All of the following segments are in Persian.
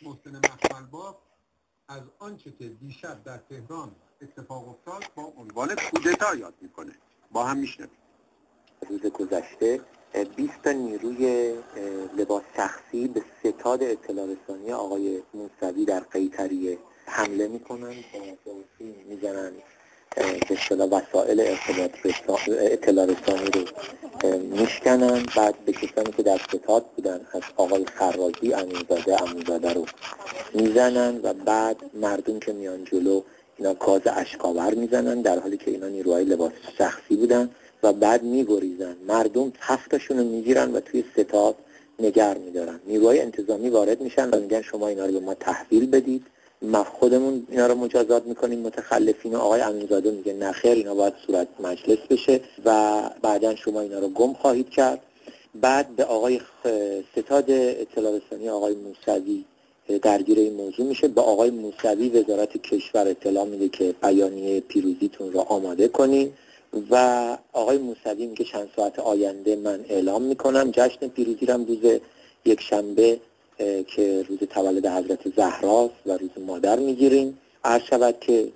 محسن مخملباف از آنچه که دیشب در تهران اتفاق افتاد با عنوان کودتا یاد میکنه. با هم میشنویم. روز گذشته 20 تا نیروی لباس شخصی به ستاد اطلاع رسانی آقای موسوی در قیطریه حمله میکنن، میزنن به اصطلاح وسایل اطلاع رسانی رو میشکنن. بعد به کسانی که در ستاد بودن از آقای خرازی امینزاده رو میزنن و بعد مردم که میان جلو اینا گاز اشک‌آور میزنن در حالی که اینا نیروهای لباس شخصی بودن و بعد میگریزن. مردم 7 تاشون رو میگیرن و توی ستاد نگه میدارن. نیروهای انتظامی وارد میشن و میگن شما اینا رو به ما تحویل بدید، ما خودمون اینا رو مجازات میکنیم متخلفین. و آقای امینزاده میگه نه خیر، اینا باید صورت مجلس بشه و بعداً شما اینا رو گم خواهید کرد. بعد به آقای ستاد اطلاع رسانی آقای موسوی درگیر این موضوع میشه. به آقای موسوی وزارت کشور اطلاع میده که بیانیه پیروزیتون رو آماده کنین و آقای موسوی میگه چند ساعت آینده من اعلام میکنم جشن پیروزی رو روز یکشنبه که روز تولد حضرت زهراست و روز مادر میگیریم. عرض شود که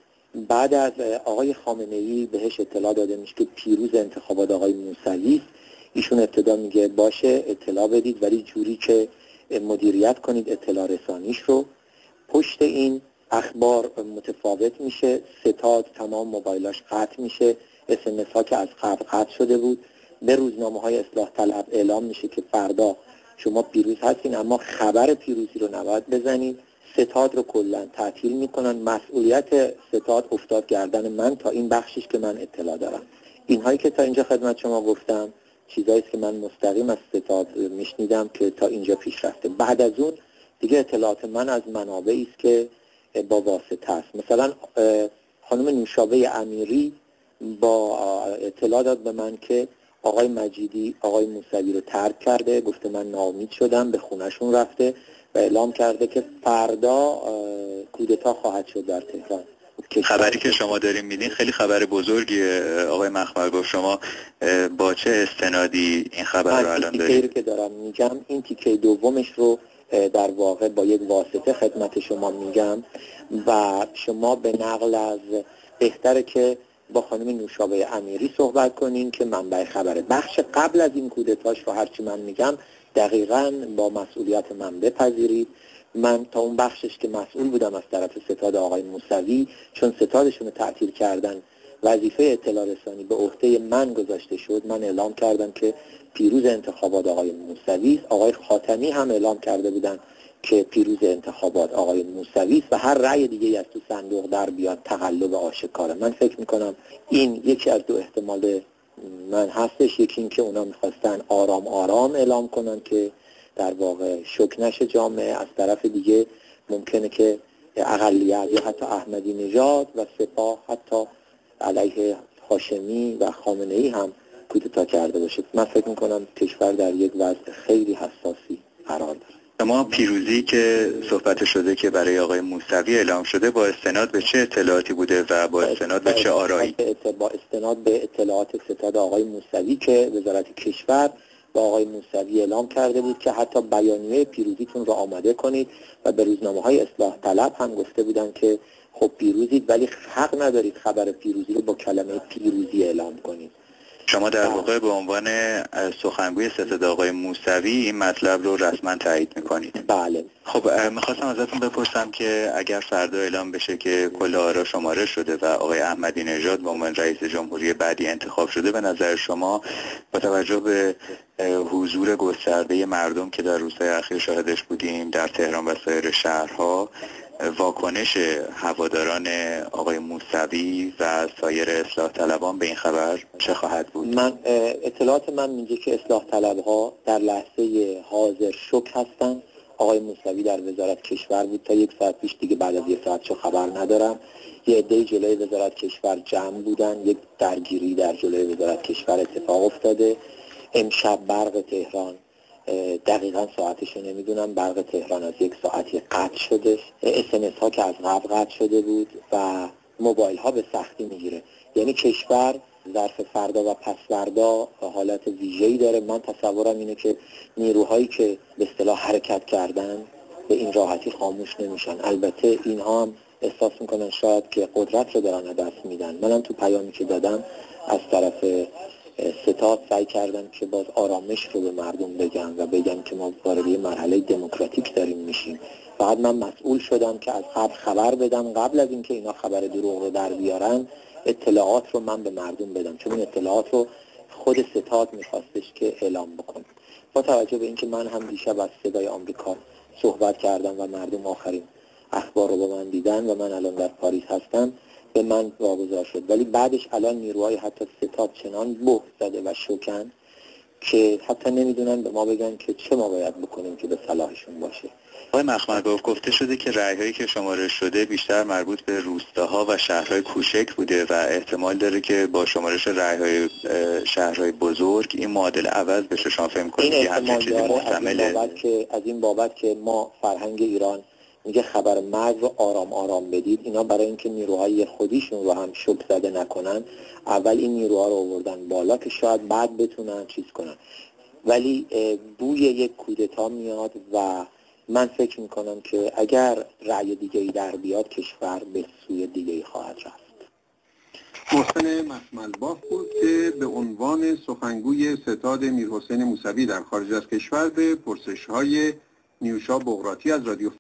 بعد از آقای خامنه‌ای بهش اطلاع داده میشه که پیروز انتخابات آقای موسوی است. ایشون ابتدا میگه باشه اطلاع بدید ولی جوری که مدیریت کنید اطلاع رسانیش رو. پشت این اخبار متفاوت میشه، ستاد تمام موبایلاش قطع میشه، SMS ها که از قبل قطع شده بود. به روزنامه‌های اصلاح طلب اعلام میشه که فردا شما پیروز هستین اما خبر پیروزی رو نباید بزنید. ستاد رو کلا تعطیل میکنن. مسئولیت ستاد افتاد گردن من تا این بخشش که من اطلاع دارم. اینهایی که تا اینجا خدمت شما گفتم چیزایی است که من مستقیم از ستاد میشنیدم که تا اینجا پیش رفته. بعد از اون دیگه اطلاعات من از منابعی است که با واسطه است. مثلا خانم نوشابه امیری با اطلاع داد به من که آقای مجیدی آقای موسوی رو ترک کرده، گفته من ناامید شدم، به خونهشون رفته و اعلام کرده که فردا کودتا خواهد شد در تهران. خبری که شما دارین میدین خیلی خبر بزرگیه آقای مخملباف. شما با چه استنادی این خبر رو الان دارین؟ تیکه‌ای که دارم میگم این تیکه دومش رو در واقع با یک واسطه خدمت شما میگم و شما به نقل از بهتره که با خانم نوشابه امیری صحبت کنین که منبع خبره. بخش قبل از این کودتاش رو هرچی من میگم دقیقاً با مسئولیت من بپذیرید. من تا اون بخشش که مسئول بودم از طرف ستاد آقای موسوی، چون ستادشون رو تعطیل کردن وظیفه اطلاع رسانی به عهده من گذاشته شد، من اعلام کردم که پیروز انتخابات آقای موسوی است. آقای خاتمی هم اعلام کرده بودن که پیروز انتخابات آقای موسوی است و هر رأی دیگه از تو صندوق در بیاد تقلب آشکاره. من فکر میکنم این یکی از دو احتمال من هستش. یکی این که اونا میخواستن آرام آرام اعلام کنن که در واقع شوک نشه جامعه، از طرف دیگه ممکنه که اقلیت یا حتی احمدی نژاد و سپاه حتی علیه هاشمی و خامنه‌ای هم کودتا کرده باشه. من فکر میکنم کشور در یک وضع خیلی حساسی قرار داره. اما پیروزی که صحبت شده که برای آقای موسوی اعلام شده با استناد به چه اطلاعاتی بوده و با استناد به چه آرایی؟ با استناد به اطلاعات ستاد آقای موسوی که وزارت کشور با آقای موسوی اعلام کرده بود که حتی بیانیه پیروزیتون رو آماده کنید و به روزنامه‌های اصلاح طلب هم گفته بودن که خب پیروزید ولی حق ندارید خبر پیروزی رو با کلمه پیروزی اعلام کنید. شما در واقع به عنوان سخنگوی ستاد آقای موسوی این مطلب رو رسما تایید میکنید؟ بله. خب میخواستم ازتون بپرسم که اگر فردا اعلام بشه که کل آرا شماره شده و آقای احمدی نژاد به عنوان رئیس جمهوری بعدی انتخاب شده، به نظر شما با توجه به حضور گسترده مردم که در روزهای اخیر شاهدش بودیم در تهران و سایر شهرها، واکنش هواداران آقای موسوی و سایر اصلاح طلبان به این خبر چه خواهد بود؟ اطلاعات من میگه که اصلاح طلبها در لحظه حاضر شوک هستن. آقای موسوی در وزارت کشور بود تا 1 ساعت پیش، دیگه بعد از 1 ساعت چه خبر ندارم. یه عده جلوی وزارت کشور جمع بودن، یک درگیری در جلوی وزارت کشور اتفاق افتاده. امشب برق تهران دقیقاً ساعتشو نمیدونم، برق تهران از 1 ساعتی قطع شده. SMS ها که از قبل قطع شده بود و موبایل ها به سختی میگیره. یعنی کشور ظرف فردا و پس فردا حالت ویژه‌ای داره. من تصورم اینه که نیروهایی که به اصطلاح حرکت کردن به این راحتی خاموش نمیشن. البته اینها هم احساس میکنن شاید که قدرت رو دارن دست میدن. منم تو پیامی که دادم از طرف ستاد سعی کردم که باز آرامش رو به مردم بگم و بگم که ما وارد یه مرحله دموکراتیک داریم میشیم. فقط من مسئول شدم که از قبل خبر بدم، قبل از اینکه اینا خبر دروغ رو در بیارن اطلاعات رو من به مردم بدم، چون این اطلاعات رو خود ستاد میخواستش که اعلام بکنه. با توجه به اینکه من هم دیشب از صدای آمریکا صحبت کردم و مردم آخرین اخبار رو به من دیدن و من الان در پاریس هستم، به من واگذار شد. ولی بعدش الان نیروهای حتی ستاد چنان بهت زده و شوکن که حتی نمیدونن به ما بگن که چه ما باید بکنیم که به صلاحشون باشه. آقای مخملباف، گفته شده که رأی‌هایی که شمارش شده بیشتر مربوط به روستاها و شهرهای کوچک بوده و احتمال داره که با شمارش رأی‌های شهرهای بزرگ این معادله عوض بشه. شما فهم کنید این که همچین چیزی محتمله؟ از این بابت که ما فرهنگ ایران میگه خبر مرگ رو آرام آرام بدید، اینا برای اینکه نیروهای خودیشون رو هم شوک زده نکنن اول این نیروها رو آوردن بالا که شاید بعد بتونن چیز کنن. ولی بوی یک کودتا میاد و من فکر میکنم که اگر رأی دیگه‌ای در بیاد کشور به سوی دیگه‌ای خواهد رفت. محسن مخملباف بود که به عنوان سخنگوی ستاد میرحسین موسوی در خارج از کشور به پرسش‌های نیوشا بغراتی از رادیو